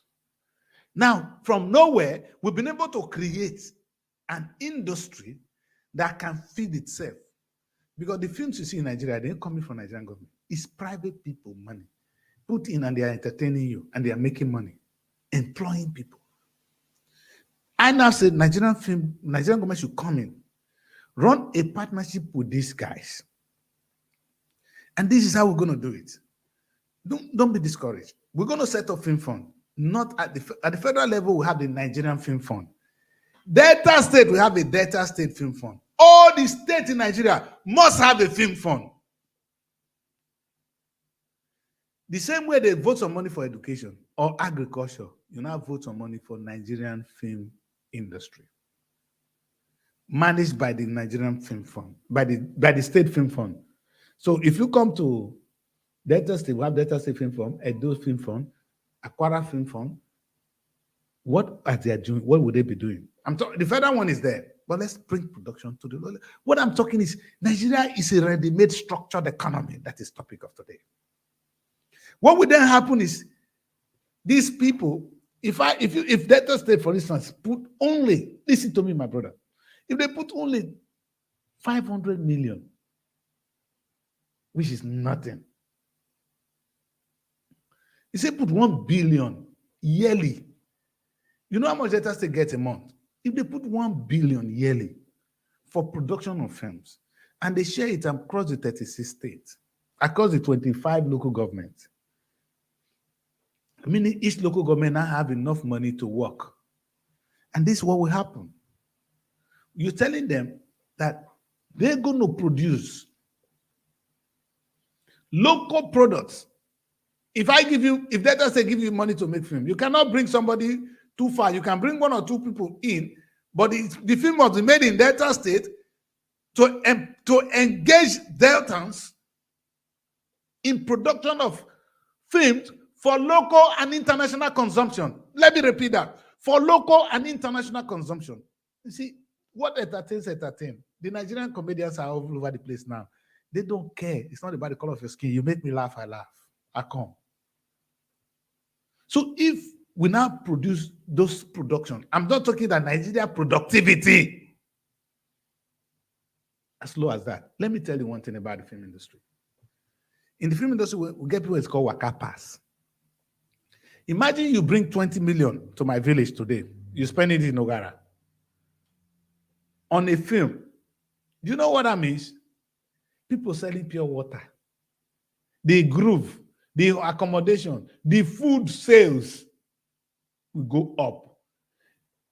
Now, from nowhere, we've been able to create an industry that can feed itself. Because the films you see in Nigeria, they're coming from Nigerian government. It's private people money. Put in and they are entertaining you and they are making money, employing people. I now said Nigerian government should come in, run a partnership with these guys. And this is how we're going to do it. Don't be discouraged. We're going to set up film fund. Not at the federal level, we have the Nigerian Film Fund. Delta State, we have a Delta State Film Fund. All the states in Nigeria must have a film fund. The same way they vote some money for education or agriculture, you now vote some money for Nigerian film industry. Managed by the Nigerian Film Fund, by the State Film Fund. So if you come to Delta State, we have Delta State Film Fund, Edo Film Fund, Akwara Film Fund. What are they doing? What would they be doing? The federal one is there, but let's bring production to the. What I'm talking is Nigeria is a ready-made structured economy. That is topic of today. What would then happen is these people, if Delta State, for instance, put only, listen to me, my brother, if they put only 500 million, which is nothing. You say put 1 billion yearly. You know how much Delta State gets a month? If they put 1 billion yearly for production of films, and they share it across the 36 states, across the 25 local governments, meaning each local government now have enough money to work. And this is what will happen. You're telling them that they're going to produce local products. If Delta State give you money to make film, you cannot bring somebody too far. You can bring 1 or 2 people in, but the film must be made in Delta State to engage Deltans in production of films for local and international consumption. Let me repeat that. For local and international consumption. You see, what entertain. The Nigerian comedians are all over the place now. They don't care. It's not about the color of your skin. You make me laugh, I laugh. I come. So if we now produce those productions, I'm not talking that Nigeria productivity as low as that. Let me tell you one thing about the film industry. In the film industry, we get people it's called Waka Pass. Imagine you bring 20 million to my village today. You spend it in Nogara on a film. Do you know what that means? People selling pure water, the groove, the accommodation, the food sales will go up.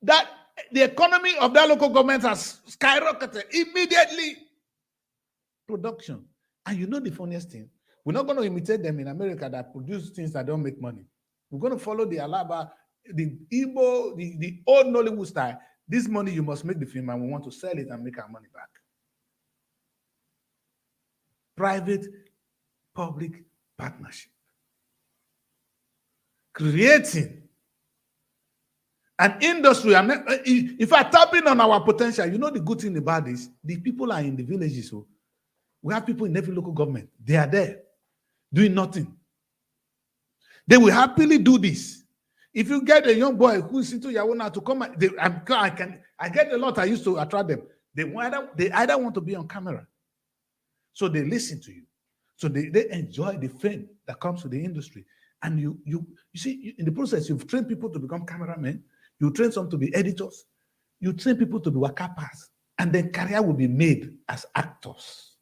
That the economy of that local government has skyrocketed immediately. Production. And you know the funniest thing? We're not going to imitate them in America that produce things that don't make money. We're going to follow the Alaba the Igbo, the old Nollywood style, this money you must make the film and we want to sell it and make our money back. Private-public partnership. Creating an industry. If I tap in on our potential, you know the good thing about this, the people are in the villages. So we have people in every local government. They are there doing nothing. They will happily do this. If you get a young boy who's into Yawuna to come, I get a lot. I used to attract them. They either want to be on camera, so they listen to you. So they enjoy the fame that comes with the industry. And you see, in the process, you've trained people to become cameramen. You train some to be editors. You train people to be wakapas. And then career will be made as actors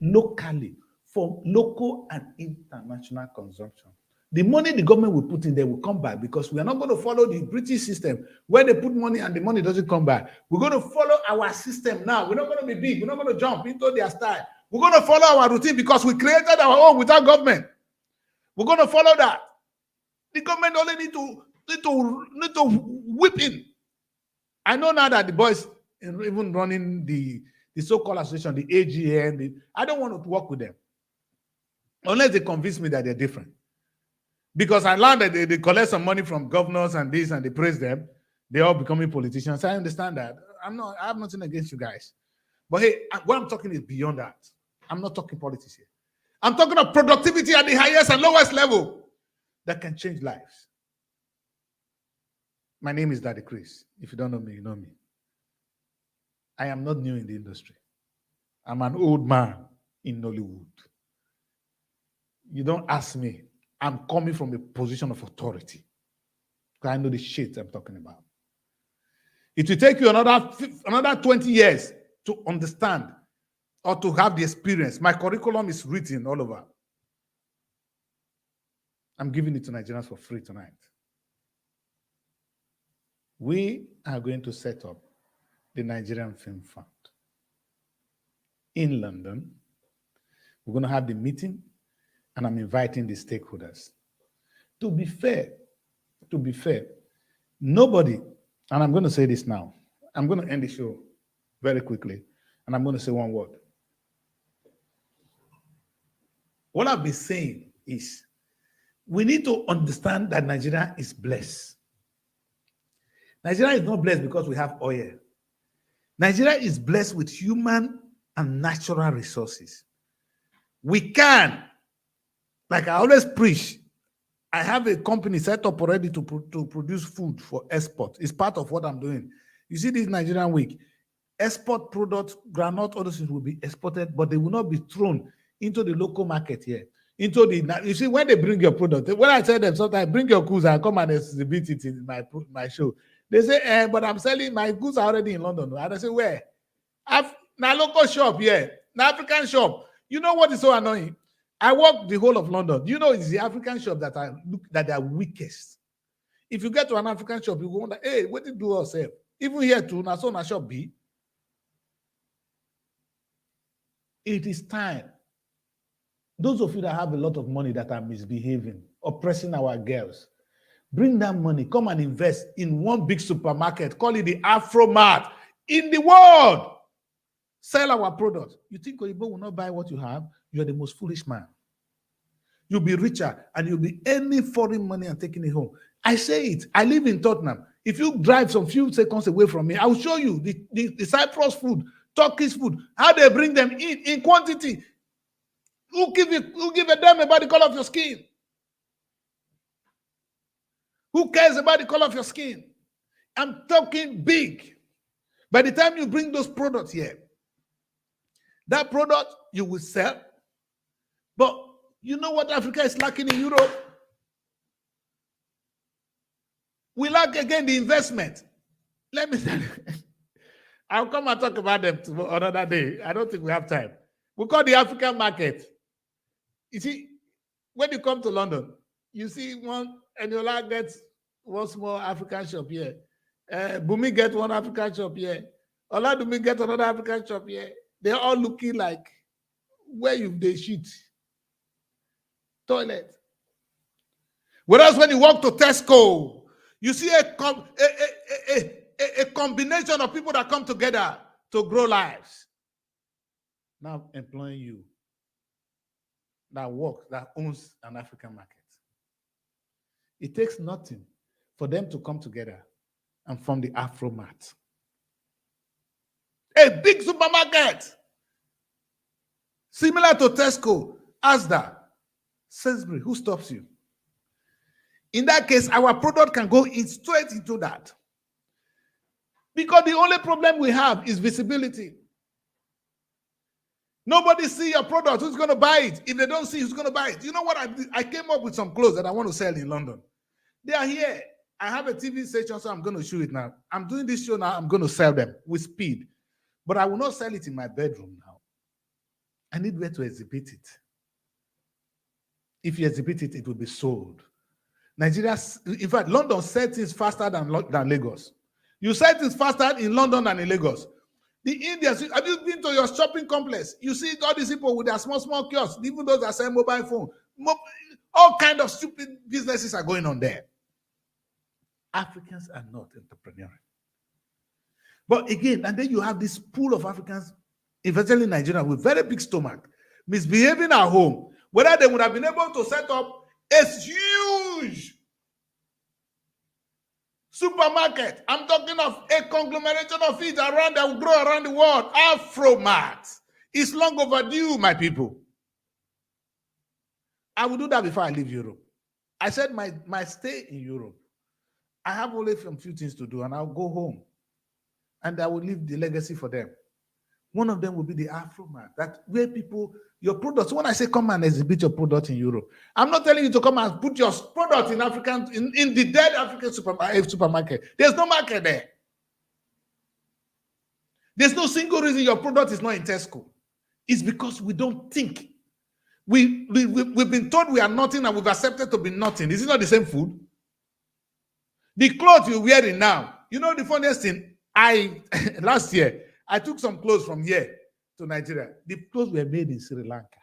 locally for local and international consumption. The money the government will put in there will come back, because we are not going to follow the British system where they put money and the money doesn't come back. We're going to follow our system now. We're not going to be big. We're not going to jump into their style. We're going to follow our routine because we created our own without government. We're going to follow that. The government only need to whip in. I know now that the boys even running the so-called association, the AGN, I don't want to work with them unless they convince me that they're different. Because I learned that they collect some money from governors and this, and they praise them. They're all becoming politicians. I understand that. I have nothing against you guys. But hey, what I'm talking is beyond that. I'm not talking politics here. I'm talking of productivity at the highest and lowest level that can change lives. My name is Daddy Chris. If you don't know me, you know me. I am not new in the industry. I'm an old man in Nollywood. You don't ask me. I'm coming from a position of authority. Because I know the shit I'm talking about. It will take you another 20 years to understand or to have the experience. My curriculum is written all over. I'm giving it to Nigerians for free tonight. We are going to set up the Nigerian Film Fund in London. We're going to have the meeting, and I'm inviting the stakeholders. To be fair, nobody, and I'm going to say this now, I'm going to end the show very quickly, and I'm going to say one word. What I've been saying is we need to understand that Nigeria is blessed. Nigeria is not blessed because we have oil. Nigeria is blessed with human and natural resources. We can, like I always preach, I have a company set up already to produce food for export. It's part of what I'm doing. You see this Nigerian week, export products, groundnut, other things will be exported, but they will not be thrown into the local market here. You see, when they bring your product, when I tell them sometimes, bring your goods and come and exhibit it in my show, they say, but I'm selling, my goods are already in London. And I say, where? Now local shop here, now African shop. You know what is so annoying? I walk the whole of London. You know, it's the African shop that are weakest. If you get to an African shop, you go wonder, hey, what did you do yourself? Even here too, now so na shop B. It is time. Those of you that have a lot of money that are misbehaving, oppressing our girls, bring that money, come and invest in one big supermarket, call it the Afromart in the world. Sell our product. You think Oyibo will not buy what you have? You are the most foolish man. You'll be richer and you'll be earning foreign money and taking it home. I say it. I live in Tottenham. If you drive some few seconds away from me, I will show you the Cyprus food, Turkish food, how they bring them in quantity. Who give a damn about the color of your skin? Who cares about the color of your skin? I'm talking big. By the time you bring those products here, that product you will sell. But you know what Africa is lacking in Europe? We lack again the investment. Let me tell you. I'll come and talk about them another day. I don't think we have time. We call the African market. You see, when you come to London, you see one, Eniola gets one small African shop here. Bumi gets one African shop here. Oladumi gets another African shop here. They're all looking like where they shit. Toilet. Whereas when you walk to Tesco, You see a combination of people that come together to grow lives. Now employing you that works, that owns an African market. It takes nothing for them to come together and form the Afromat. A big supermarket, similar to Tesco, Asda, Sainsbury, who stops you? In that case, our product can go straight into that. Because the only problem we have is visibility. Nobody see your product. Who's going to buy it? If they don't see, who's going to buy it? You know what I did? I came up with some clothes that I want to sell in London. They are here. I have a TV station, so I'm going to show it now. I'm doing this show now. I'm going to sell them with speed. But I will not sell it in my bedroom now. I need where to exhibit it. If you exhibit it, it will be sold. Nigeria, in fact, London sells things faster than Lagos. You sell things faster in London than in Lagos. The Indians, have you been to your shopping complex? You see all these people with their small kiosks, even those that sell mobile phone. All kinds of stupid businesses are going on there. Africans are not entrepreneurial. But again, and then you have this pool of Africans, especially in Nigeria, with very big stomach, misbehaving at home, whether they would have been able to set up a huge supermarket. I'm talking of a conglomeration of it around that will grow around the world. Afromat. It's long overdue, my people. I will do that before I leave Europe. I said my stay in Europe, I have only a few things to do, and I'll go home. And I will leave the legacy for them. One of them will be the Afromat. That where people, your products, when I say come and exhibit your product in Europe, I'm not telling you to come and put your product in the dead African supermarket. There's no market there. There's no single reason your product is not in Tesco. It's because we don't think. We've been told we are nothing and we've accepted to be nothing. Is it not the same food? The clothes you're wearing now, you know the funniest thing, last year, I took some clothes from here to Nigeria. The clothes were made in Sri Lanka,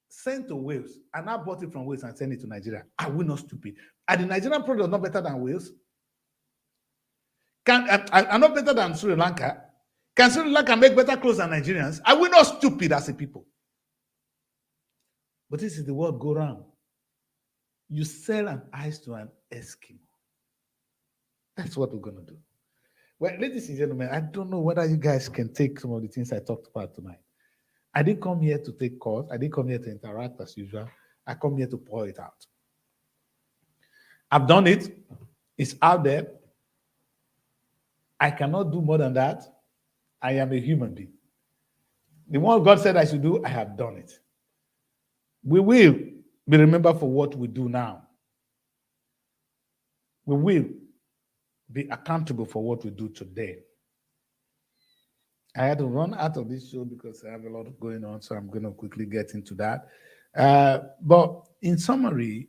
sent to Wales, and I bought it from Wales and sent it to Nigeria. Are we not stupid? Are the Nigerian products not better than Wales? Are not better than Sri Lanka? Can Sri Lanka make better clothes than Nigerians? Are we not stupid as a people? But this is the world go round. You sell an ice to an Eskimo. That's what we're going to do. Well, ladies and gentlemen, I don't know whether you guys can take some of the things I talked about tonight. I didn't come here to take calls. I didn't come here to interact as usual. I come here to pour it out. I've done it. It's out there. I cannot do more than that. I am a human being. The one God said I should do, I have done it. We will be remembered for what we do now. We will be accountable for what we do today. I had to run out of this show because I have a lot going on, so I'm going to quickly get into that. But in summary,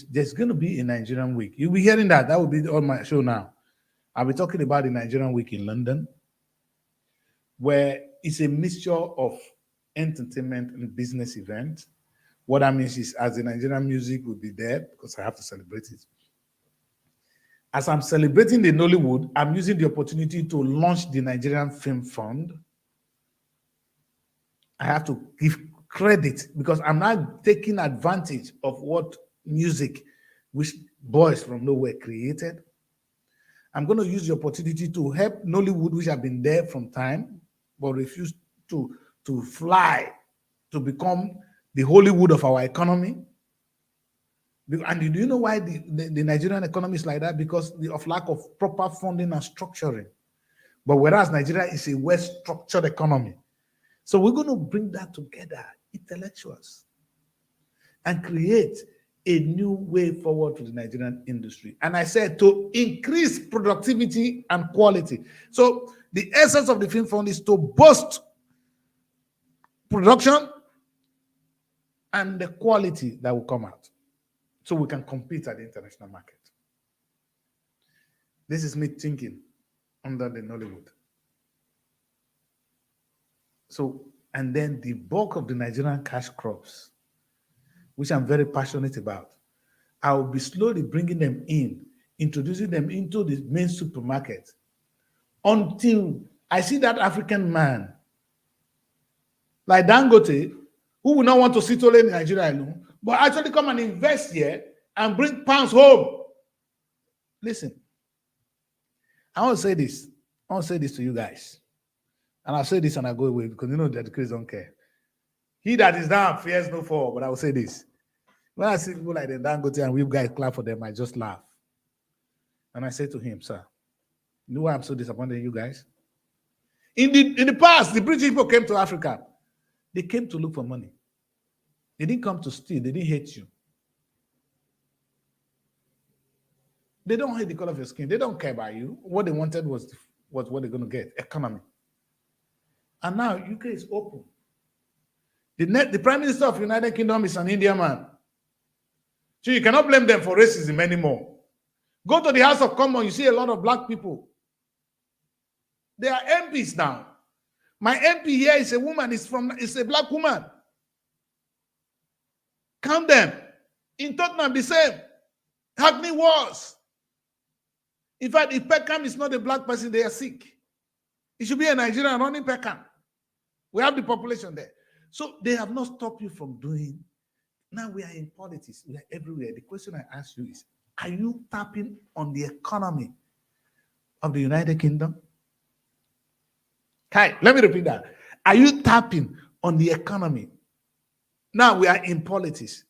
there's going to be a Nigerian week. You'll be hearing that. That will be on my show now. I'll be talking about the Nigerian week in London, where it's a mixture of entertainment and business event. What that means is, as the Nigerian music will be there, because I have to celebrate it. As I'm celebrating the Nollywood, I'm using the opportunity to launch the Nigerian Film Fund. I have to give credit because I'm not taking advantage of what music which boys from nowhere created. I'm going to use the opportunity to help Nollywood, which have been there from time, but refused to fly to become the Hollywood of our economy. And do you know why the Nigerian economy is like that? Because of lack of proper funding and structuring. But whereas Nigeria is a well-structured economy. So we're going to bring that together, intellectuals, and create a new way forward to the Nigerian industry. And I said to increase productivity and quality. So the essence of the Film Fund is to boost production and the quality that will come out, so we can compete at the international market. This is me thinking under the Nollywood. So, and then the bulk of the Nigerian cash crops, which I'm very passionate about. I will be slowly bringing them in, introducing them into the main supermarket until I see that African man like Dangote, who will not want to sit only in Nigeria alone, but actually come and invest here and bring pounds home. Listen, I want to say this. I want to say this to you guys. And I'll say this and I'll go away because you know that the Christians don't care. He that is down fears no fall, but I will say this. When I see people like the Dangote and we guys clap for them, I just laugh. And I say to him, sir, you know why I'm so disappointed in you guys? In the past, the British people came to Africa. They came to look for money. They didn't come to steal. They didn't hate you. They don't hate the color of your skin. They don't care about you. What they wanted was what they're going to get, economy. And now UK is open. The Prime Minister of the United Kingdom is an Indian man. So you cannot blame them for racism anymore. Go to the House of Commons, you see a lot of black people. They are MPs now. My MP here is a woman, is a black woman. Count them. In Tottenham, the same. Hackney was. In fact, if Peckham is not a black person, they are sick. It should be a Nigerian running Peckham. We have the population there. So they have not stopped you from doing. Now we are in politics. We are everywhere. The question I ask you is, are you tapping on the economy of the United Kingdom? Kai, let me repeat that. Are you tapping on the economy? Now we are in politics.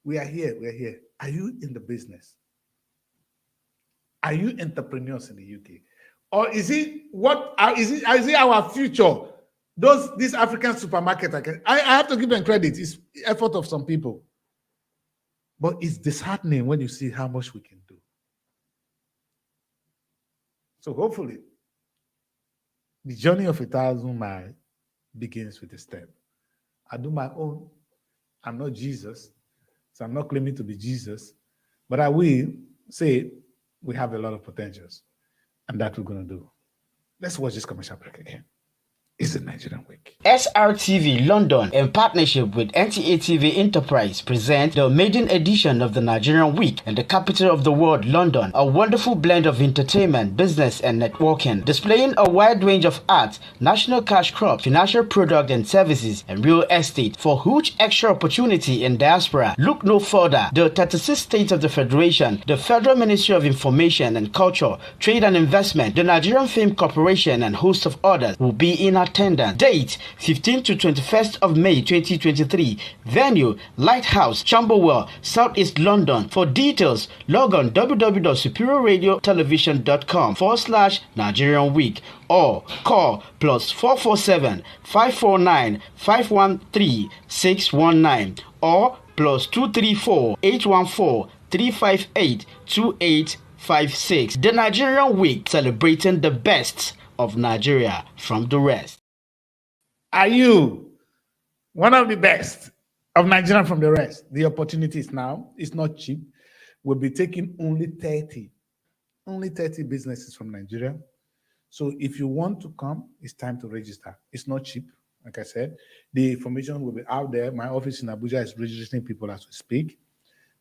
We are here. We are here. Are you in the business? Are you entrepreneurs in the UK? Or is it our future? These African supermarkets, I have to give them credit. It's the effort of some people. But it's disheartening when you see how much we can do. So hopefully, the journey of 1,000 miles begins with a step. I do my own. I'm not Jesus, so I'm not claiming to be Jesus, but I will say we have a lot of potentials, and that we're going to do. Let's watch this commercial break again. It's a Nigerian Week. SRTV London, in partnership with NTA TV Enterprise, present the maiden edition of the Nigerian Week in the capital of the world, London. A wonderful blend of entertainment, business, and networking, displaying a wide range of arts, national cash crops, financial product and services, and real estate for huge extra opportunity in diaspora. Look no further. The 36 states of the Federation, the Federal Ministry of Information and Culture, Trade and Investment, the Nigerian Film Corporation, and host of others will be in attendance. Date 15th to 21st of May 2023. Venue Lighthouse, Camberwell, Southeast London. For details, log on www.superiorradiotelevision.com/Nigerian Week or call +447 549 513 619 or +234 814 358 2856. The Nigerian Week, celebrating the best of Nigeria from the rest. Are you one of the best of Nigeria from the rest? The opportunity is now. It's not cheap. We'll be taking only 30 businesses from Nigeria. So if you want to come, it's time to register. It's not cheap. Like I said, the information will be out there. My office in Abuja is registering people as we speak.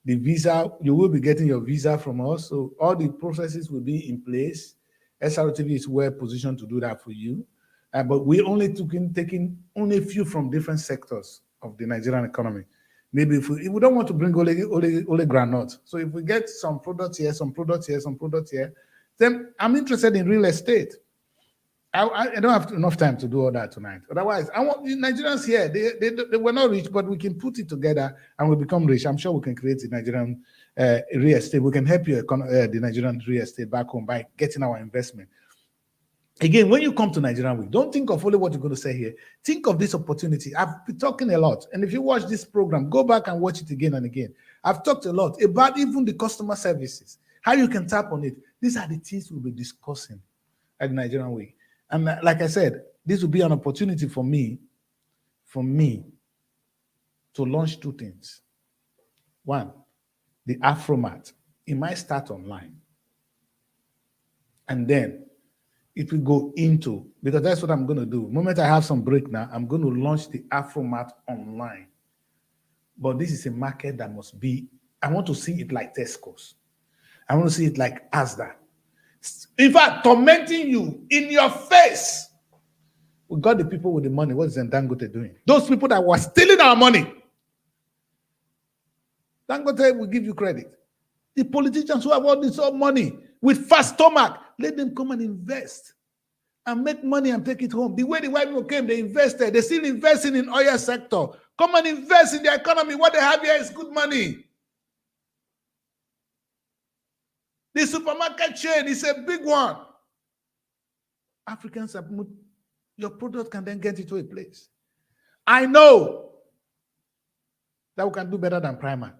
The visa, you will be getting your visa from us. So all the processes will be in place. SRTV is well positioned to do that for you. But we only taking only a few from different sectors of the Nigerian economy. Maybe if we don't want to bring only granite. So if we get some products here, some products here, some products here, then I'm interested in real estate. I don't have enough time to do all that tonight. Otherwise, I want the Nigerians here. They were not rich, but we can put it together and we become rich. I'm sure we can create the Nigerian real estate. We can help you the Nigerian real estate back home by getting our investment. Again, when you come to Nigerian Week, don't think of only what you're going to say here. Think of this opportunity. I've been talking a lot. And if you watch this program, go back and watch it again and again. I've talked a lot about even the customer services, how you can tap on it. These are the things we'll be discussing at the Nigerian Week. And like I said, this will be an opportunity for me to launch two things. One, the Afromat. It might start online. And then it will go into, because that's what I'm going to do. The moment I have some break now, I'm going to launch the Afromat online. But this is a market that must be I want to see it like Tesco's. I want to see it like Asda. In fact, tormenting you in your face. We got the people with the money. What is Dangote doing? Those people that were stealing our money. Dangote will give you credit. The politicians who have all this money with fast stomach, let them come and invest and make money and take it home. The way the white people came, they invested. They're still investing in oil sector. Come and invest in the economy. What they have here is good money. The supermarket chain is a big one. Africans have moved. Your product can then get into a place. I know that we can do better than Primark.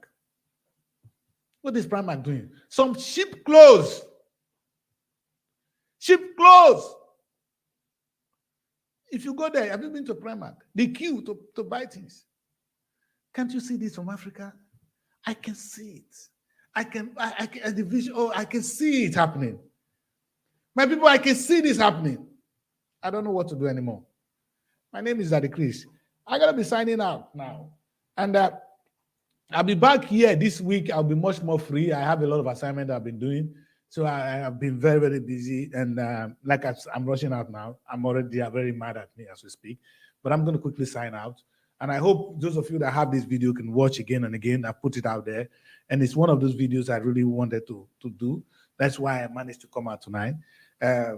What is Primark doing? Some cheap clothes. Cheap clothes. If you go there, have you been to Primark? The queue to buy things. Can't you see this from Africa? I can see it. I can see it happening. My people, I can see this happening. I don't know what to do anymore. My name is Daddy Chris. I gotta be signing out now. And I'll be back here this week. I'll be much more free. I have a lot of assignments I've been doing. So I have been very, very busy. And like I'm rushing out now. They're very mad at me as we speak. But I'm going to quickly sign out. And I hope those of you that have this video can watch again and again. I put it out there. And it's one of those videos I really wanted to do. That's why I managed to come out tonight. I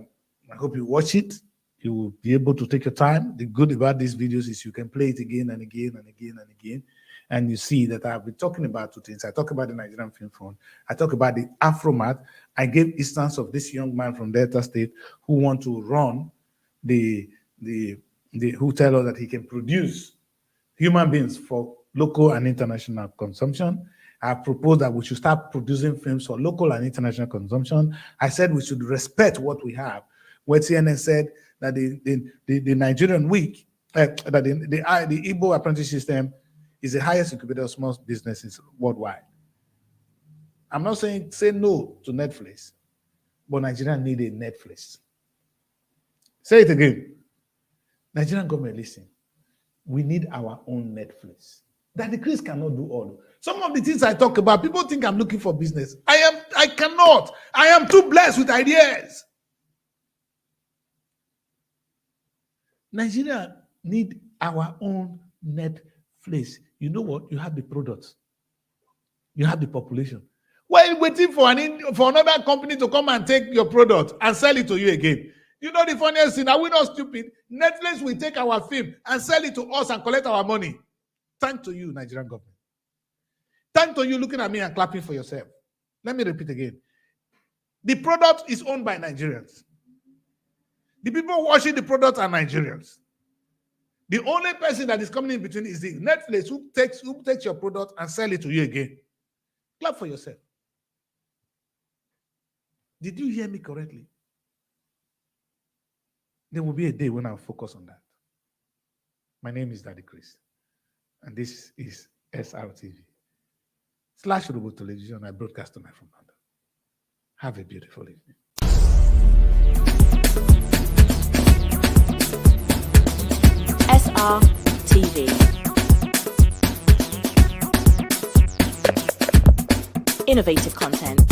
hope you watch it. You will be able to take your time. The good about these videos is you can play it again and again and again and again. And you see that I've been talking about two things. I talk about the Nigerian Film Fund. I talk about the Afromat. I gave instance of this young man from Delta State who want to run who tell us that he can produce human beings for local and international consumption. I proposed that we should start producing films for local and international consumption. I said we should respect what we have. What CNN said that the Nigerian week, that the Igbo apprentice system is the highest incubator of small businesses worldwide. I'm not saying say no to Netflix, but Nigeria need a Netflix. Say it again. Nigerian government, listen. We need our own Netflix. Daddy Chris cannot do all. Some of the things I talk about, people think I'm looking for business. I cannot. I am too blessed with ideas. Nigeria need our own Netflix. You know what? You have the products. You have the population. Why are you waiting for another company to come and take your product and sell it to you again? You know the funniest thing, are we not stupid? Netflix will take our film and sell it to us and collect our money. Thanks to you, Nigerian government. Thanks to you looking at me and clapping for yourself. Let me repeat again. The product is owned by Nigerians. The people watching the product are Nigerians. The only person that is coming in between is the Netflix who takes your product and sell it to you again. Clap for yourself. Did you hear me correctly? There will be a day when I'll focus on that. My name is Daddy Chris, and this is SRTV/Robo Television. I broadcast tonight from London. Have a beautiful evening. SRTV. Innovative content.